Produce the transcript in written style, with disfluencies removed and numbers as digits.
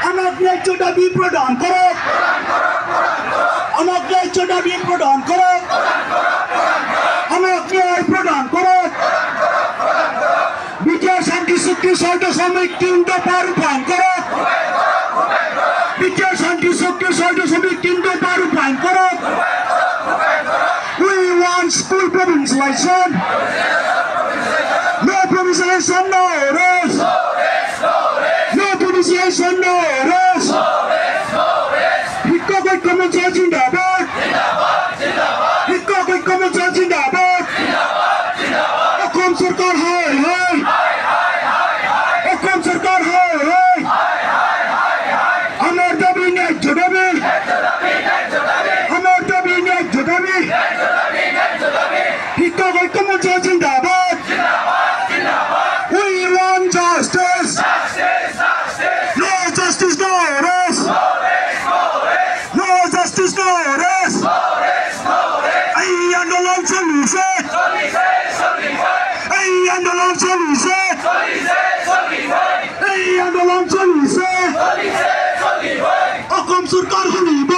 আমাক ন্যায্য দাবি প্রদান করো আমাক ন্যায্য দাবি প্রদান করো আমাক ন্যায় প্রদান করো বিজয় শান্তি চুক্তি 6.3 দফা রূপায়ণ করো বিজয় শান্তি চুক্তি 6.3 দফা রূপায়ণ করো We want school provincialization. No provincialization, no rest. No provincialization, no rest. শিক্ষক ঐক্যমঞ্চ জিন্দাবাদ শিক্ষক ঐক্যমঞ্চ জিন্দাবাদ অসম সরকার হয় হয় অসম সরকার হয় হয় আমার দাবি ন্যায্য দাবি আমার দাবি ন্যায্য দাবি শিক্ষক ঐক্যমঞ্চ জিন্দাবাদ We want justice. No justice, no rest. No justice, no rest. এই আন্দোলন চলিছে এই আন্দোলন চলিছে এই আন্দোলন চলিছে অসম সরকার শুনিব